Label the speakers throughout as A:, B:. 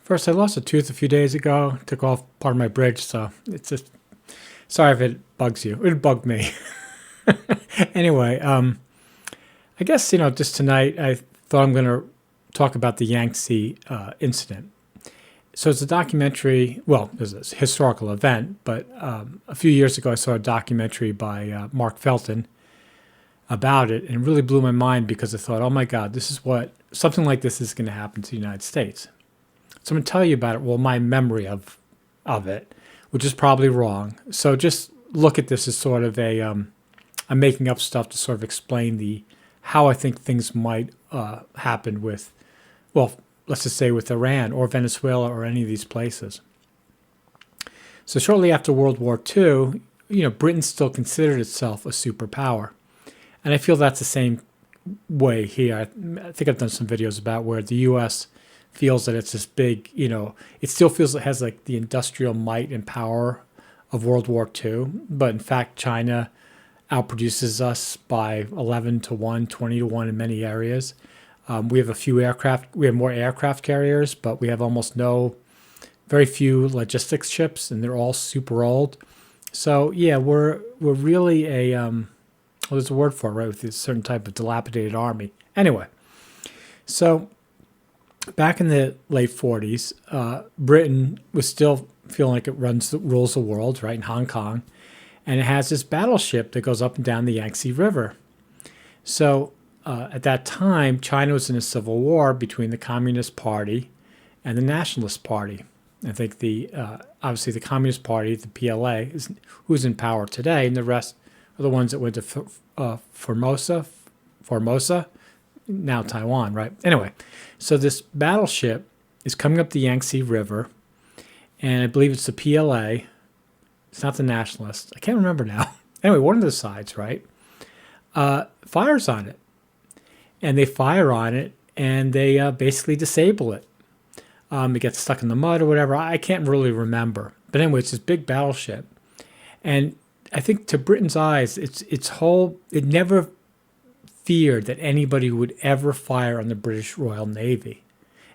A: First, I lost a tooth a few days ago. Took off part of my bridge, so it's just sorry if it bugs you. It bugged me. Anyway, I guess just tonight I thought I'm going to talk about the Yangtze incident. So it's a documentary. Well, it's a historical event, but a few years ago I saw a documentary by Mark Felton about it, and it really blew my mind because I thought, oh my God, this is what something like this is going to happen to the United States. So I'm going to tell you about it. Well, my memory of it, which is probably wrong. So just look at this as sort of I'm making up stuff to sort of explain how I think things might happen with, well, let's just say with Iran or Venezuela or any of these places. So shortly after World War II, Britain still considered itself a superpower. And I feel that's the same way here. I think I've done some videos about where the U.S. feels that it's this big, it still feels it has like the industrial might and power of World War II. But in fact, China outproduces us by 11-1, 20-1 in many areas. We have a few aircraft. We have more aircraft carriers, but we have very few logistics ships, and they're all super old. So yeah, we're really there's a word for it, right? With a certain type of dilapidated army. Anyway, so back in the late 40s, Britain was still feeling like it rules the world, right, in Hong Kong. And it has this battleship that goes up and down the Yangtze River. So at that time, China was in a civil war between the Communist Party and the Nationalist Party. I think obviously the Communist Party, the PLA, who's in power today, and the rest are the ones that went to Formosa, now Taiwan, right? Anyway, so this battleship is coming up the Yangtze River, and I believe it's the PLA. It's not the Nationalists. I can't remember now. Anyway, one of the sides, right, fires on it. And they fire on it, and they basically disable it. It gets stuck in the mud or whatever. I can't really remember. But anyway, it's this big battleship. And I think to Britain's eyes, it never feared that anybody would ever fire on the British Royal Navy.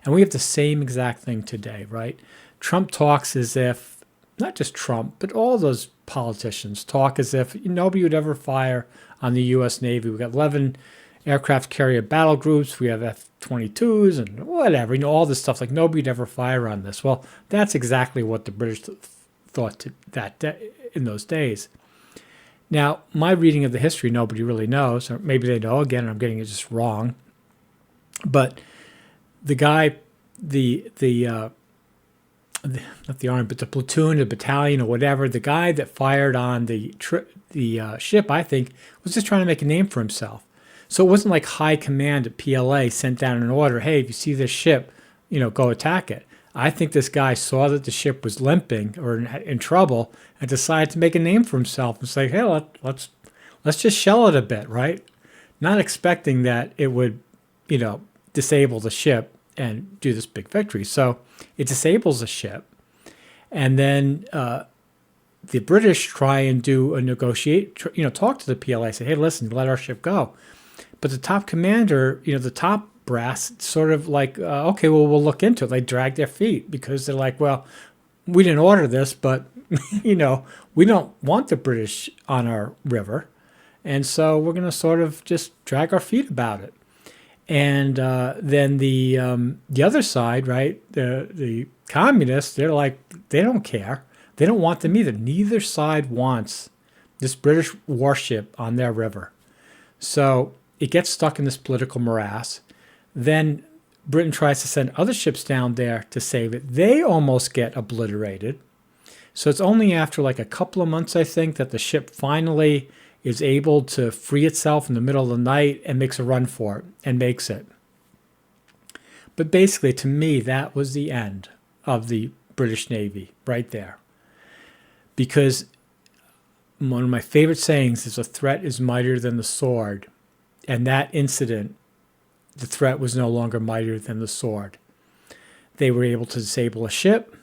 A: And we have the same exact thing today, right? Trump talks as if, not just Trump, but all those politicians talk as if nobody would ever fire on the U.S. Navy. We've got 11 aircraft carrier battle groups. We have F-22s and whatever, all this stuff. Like nobody would ever fire on this. Well, that's exactly what the British thought in those days. Now, my reading of the history, nobody really knows, or maybe they know. Again, I'm getting it just wrong. But the guy, not the army, but the platoon, the battalion, or whatever, the guy that fired on the ship, I think, was just trying to make a name for himself. So it wasn't like high command at PLA sent down an order, hey, if you see this ship, go attack it. I think this guy saw that the ship was limping or in trouble and decided to make a name for himself and say, hey, let's just shell it a bit, right? Not expecting that it would, disable the ship and do this big victory. So it disables the ship. And then the British try and do a talk to the PLA, say, hey, listen, let our ship go. But the top commander, the top brass, sort of like, okay, well, we'll look into it. They drag their feet because they're like, well, we didn't order this, but, we don't want the British on our river. And so we're going to sort of just drag our feet about it. And then the other side, right, the communists, they're like, they don't care. They don't want them either. Neither side wants this British warship on their river. So it gets stuck in this political morass. Then Britain tries to send other ships down there to save it. They almost get obliterated. So it's only after like a couple of months, I think, that the ship finally is able to free itself in the middle of the night and makes a run for it and makes it. But basically, to me, that was the end of the British Navy right there. Because one of my favorite sayings is a threat is mightier than the sword. And that incident, the threat was no longer mightier than the sword. They were able to disable a ship.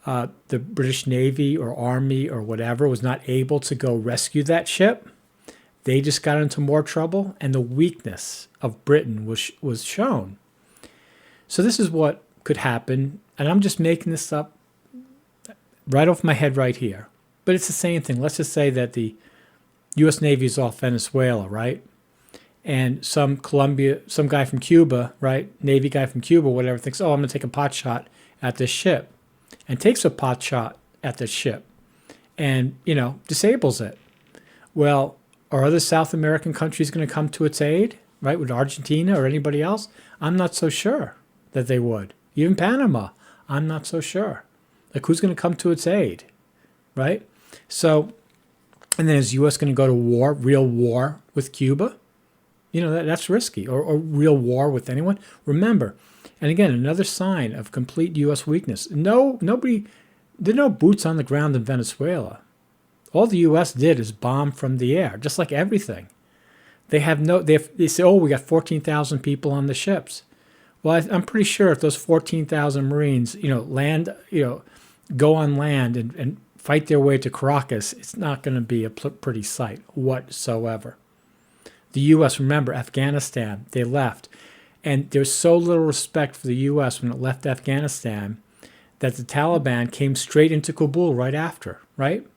A: The British Navy or Army or whatever was not able to go rescue that ship. They just got into more trouble, and the weakness of Britain was shown. So this is what could happen and I'm just making this up right off my head right here, but it's the same thing. Let's just say that the U.S. Navy is off Venezuela, right? And some guy from Cuba, right? Navy guy from Cuba, whatever, thinks, oh, I'm going to take a pot shot at this ship, and takes a pot shot at this ship and, disables it. Well, are other South American countries going to come to its aid, right? Would Argentina or anybody else? I'm not so sure that they would. Even Panama, I'm not so sure. Like, who's going to come to its aid, right? So, and then is the U.S. going to go to war, real war with Cuba? That's risky, or real war with anyone. Remember, and again, another sign of complete U.S. weakness. There are no boots on the ground in Venezuela. All the U.S. did is bomb from the air, just like everything. They say, oh, we got 14,000 people on the ships. Well, I'm pretty sure if those 14,000 Marines, go on land and fight their way to Caracas, it's not going to be a pretty sight whatsoever. The U.S., remember, Afghanistan, they left. And there's so little respect for the U.S. when it left Afghanistan that the Taliban came straight into Kabul right after, right?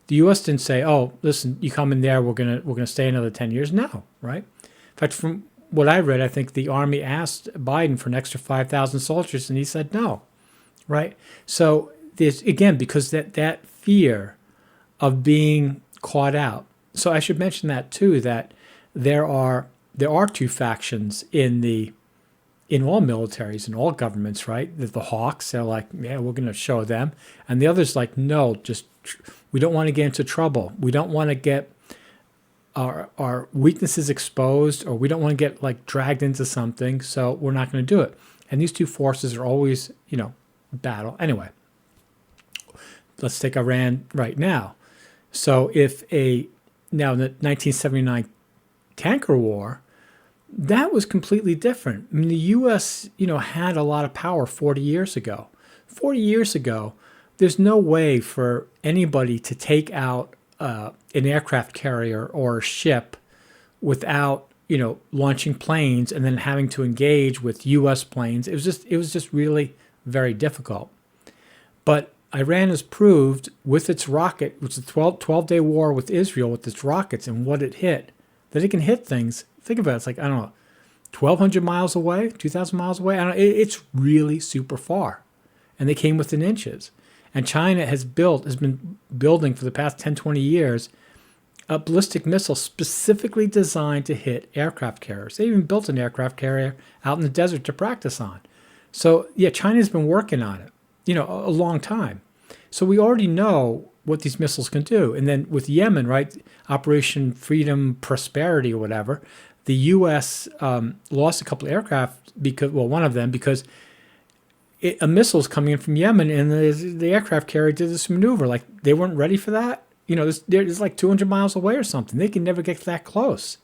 A: The U.S. didn't say, oh, listen, you come in there, we're gonna stay another 10 years. No, right? In fact, from what I read, I think the Army asked Biden for an extra 5,000 soldiers, and he said no, right? So there's, again, because that fear of being caught out. So I should mention that too, that there are two factions in all militaries and all governments, right? The hawks, they're like, yeah, we're going to show them. And the others like, no, we don't want to get into trouble. We don't want to get our weaknesses exposed, or we don't want to get like dragged into something, so we're not going to do it. And these two forces are always, battle. Anyway, let's take Iran right now. So now in the 1979 tanker war, that was completely different. I mean, the U.S., had a lot of power 40 years ago. 40 years ago, there's no way for anybody to take out an aircraft carrier or a ship without, launching planes and then having to engage with U.S. planes. It was just really very difficult. But Iran has proved with its rocket, which is a 12-day war with Israel with its rockets and what it hit, that it can hit things. Think about it. It's like, I don't know, 1,200 miles away, 2,000 miles away. It's really super far. And they came within inches. And China has been building for the past 10, 20 years a ballistic missile specifically designed to hit aircraft carriers. They even built an aircraft carrier out in the desert to practice on. So, yeah, China's been working on it, a long time. So we already know what these missiles can do. And then with Yemen, right, Operation Freedom Prosperity or whatever, the U.S. Lost a couple of aircraft, one of them, because a missile's coming in from Yemen, and the aircraft carrier did this maneuver. Like, they weren't ready for that. It's like 200 miles away or something. They can never get that close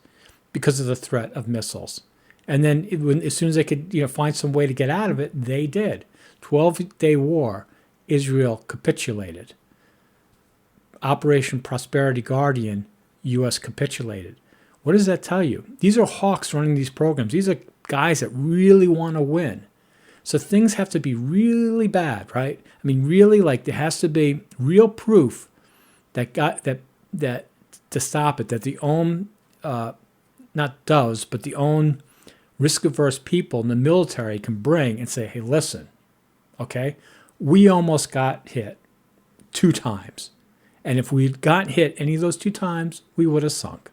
A: because of the threat of missiles. And then as soon as they could, find some way to get out of it, they did. 12-day war, Israel capitulated. Operation Prosperity Guardian, U.S. capitulated. What does that tell you? These are hawks running these programs. These are guys that really want to win. So things have to be really bad, right? I mean, really, like, there has to be real proof that to stop it, that the own, but the own risk-averse people in the military can bring and say, hey, listen, okay, we almost got hit 2 times. And if we'd got hit any of those 2 times, we would have sunk.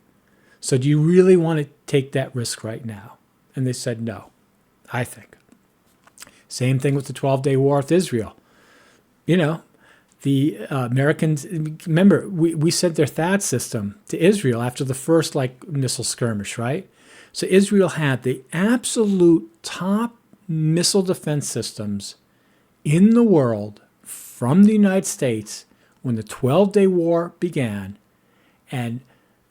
A: So do you really want to take that risk right now? And they said no, I think. Same thing with the 12-day war with Israel. The Americans, remember, we sent their THAAD system to Israel after the first missile skirmish, right? So Israel had the absolute top missile defense systems in the world from the United States when the 12-day war began, and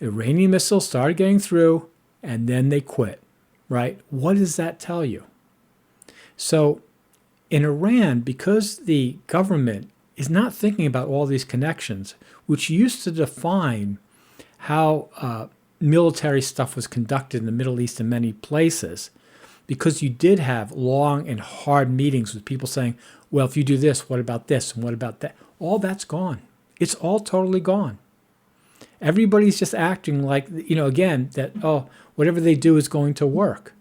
A: Iranian missiles started getting through, and then they quit, right? What does that tell you? So in Iran, because the government is not thinking about all these connections, which used to define how military stuff was conducted in the Middle East in many places, because you did have long and hard meetings with people saying, well, if you do this, what about this? And what about that? All that's gone. It's all totally gone. Everybody's just acting like, again, that, oh, whatever they do is going to work.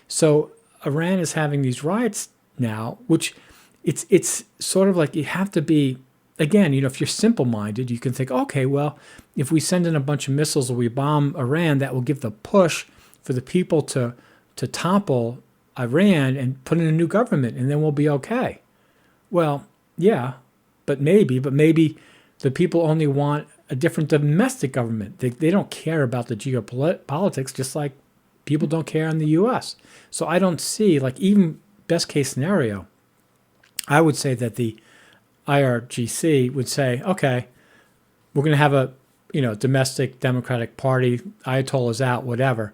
A: So Iran is having these riots now, which it's sort of like you have to be, again, if you're simple-minded, you can think, okay, well, if we send in a bunch of missiles or we bomb Iran, that will give the push for the people to topple Iran and put in a new government, and then we'll be okay. Well, yeah, but maybe the people only want a different domestic government. They don't care about the geopolitics, just like people don't care in the U.S. So I don't see, like, even best case scenario, I would say that the IRGC would say, okay, we're going to have a domestic Democratic Party, Ayatollah's out, whatever.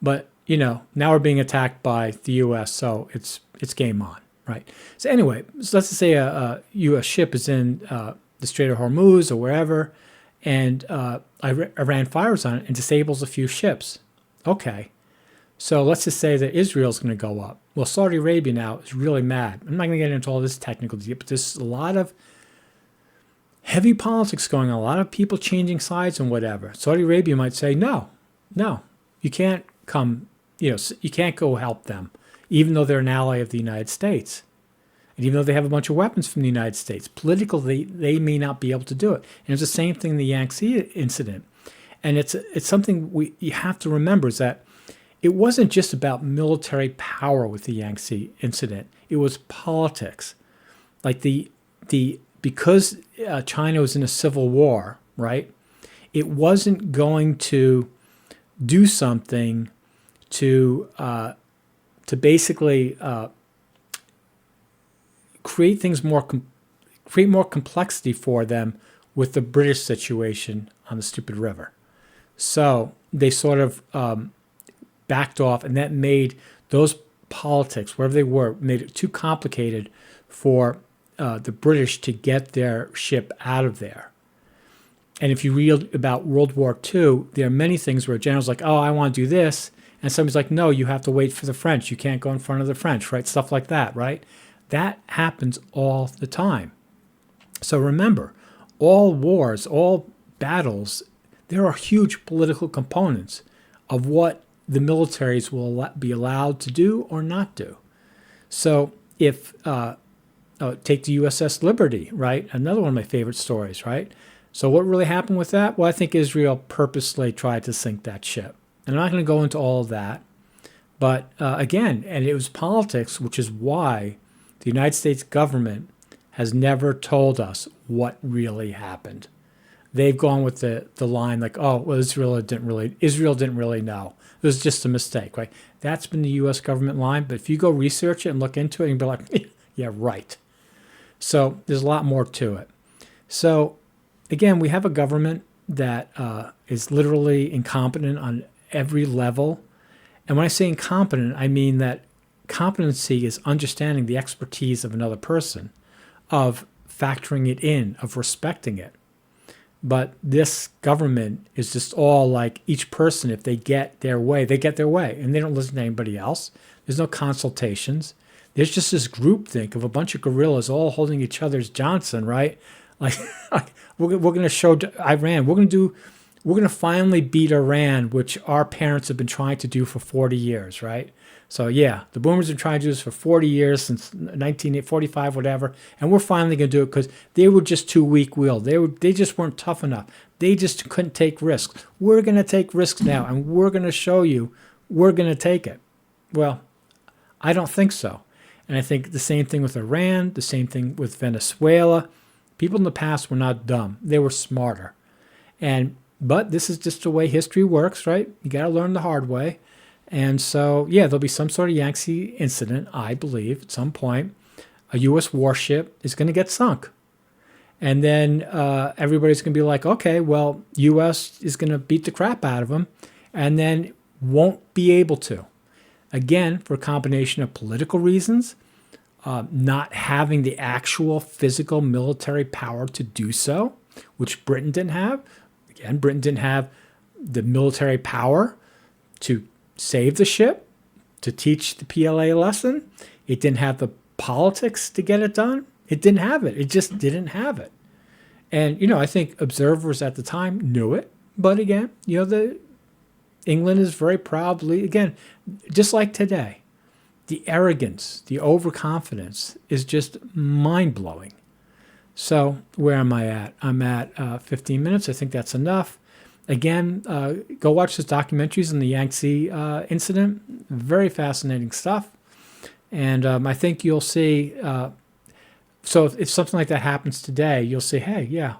A: But, now we're being attacked by the U.S., so it's game on, right? So anyway, so let's just say a U.S. ship is in the Strait of Hormuz or wherever, and Iran fires on it and disables a few ships. Okay. So let's just say that Israel's going to go up. Well, Saudi Arabia now is really mad. I'm not going to get into all this technical detail, but there's a lot of heavy politics going on, a lot of people changing sides and whatever. Saudi Arabia might say, no, you can't come, you can't go help them, even though they're an ally of the United States. And even though they have a bunch of weapons from the United States, politically, they may not be able to do it. And it's the same thing in the Yangtze incident. And it's something you have to remember is that it wasn't just about military power with the Yangtze incident. It was politics. Like because China was in a civil war, right? It wasn't going to do something to basically create more complexity for them with the British situation on the stupid river. So they sort of backed off, and that made those politics, wherever they were, made it too complicated for the British to get their ship out of there. And if you read about World War II, there are many things where a general's like, oh, I want to do this. And somebody's like, no, you have to wait for the French. You can't go in front of the French, right? Stuff like that, right? That happens all the time. So remember, all wars, all battles, there are huge political components of what the militaries will be allowed to do or not do. So if, take the USS Liberty, right? Another one of my favorite stories, right? So what really happened with that? Well, I think Israel purposely tried to sink that ship. And I'm not going to go into all of that. But again, and it was politics, which is why the United States government has never told us what really happened. They've gone with the line like, oh, well, Israel didn't really know. It was just a mistake, right? That's been the U.S. government line. But if you go research it and look into it, you'll be like, yeah, right. So there's a lot more to it. So again, we have a government that is literally incompetent on every level. And when I say incompetent, I mean that competency is understanding the expertise of another person, of factoring it in, of respecting it. But this government is just all like each person, if they get their way, they get their way. And they don't listen to anybody else. There's no consultations. There's just this groupthink of a bunch of guerrillas all holding each other's Johnson, right? Like we're going to show Iran. We're going to finally beat Iran, which our parents have been trying to do for 40 years, right? So yeah, the boomers have been trying to do this for 40 years, since 1945, whatever, and we're finally going to do it because they were just too weak-willed. They just weren't tough enough. They just couldn't take risks. We're going to take risks now, and we're going to show you we're going to take it. Well, I don't think so. And I think the same thing with Iran, the same thing with Venezuela. People in the past were not dumb. They were smarter. But this is just the way history works, right? You got to learn the hard way. And so, yeah, there'll be some sort of Yangtze incident, I believe, at some point. A U.S. warship is going to get sunk. And then everybody's going to be like, okay, well, U.S. is going to beat the crap out of them and then won't be able to. Again, for a combination of political reasons, not having the actual physical military power to do so, which Britain didn't have. Again, Britain didn't have the military power to save the ship. to teach the PLA lesson. It didn't have the politics to get it done. It didn't have it. It just didn't have it. And, I think observers at the time knew it. But again, England is very proudly, again, just like today, the arrogance, the overconfidence is just mind-blowing. So where am I at? I'm at 15 minutes. I think that's enough. Again, go watch those documentaries on the Yangtze incident. Very fascinating stuff. And I think you'll see, so if something like that happens today, you'll say, hey, yeah,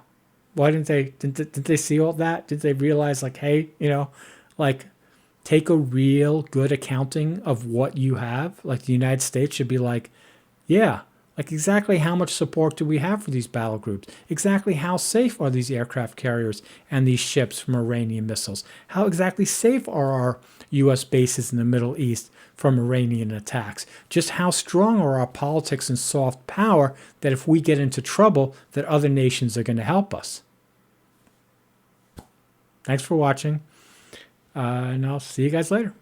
A: why didn't they see all that? Did they realize, like, hey, like, take a real good accounting of what you have? Like, the United States should be like, yeah, like, exactly how much support do we have for these battle groups? Exactly how safe are these aircraft carriers and these ships from Iranian missiles? How exactly safe are our U.S. bases in the Middle East from Iranian attacks? Just how strong are our politics and soft power that if we get into trouble, that other nations are going to help us? Thanks for watching, and I'll see you guys later.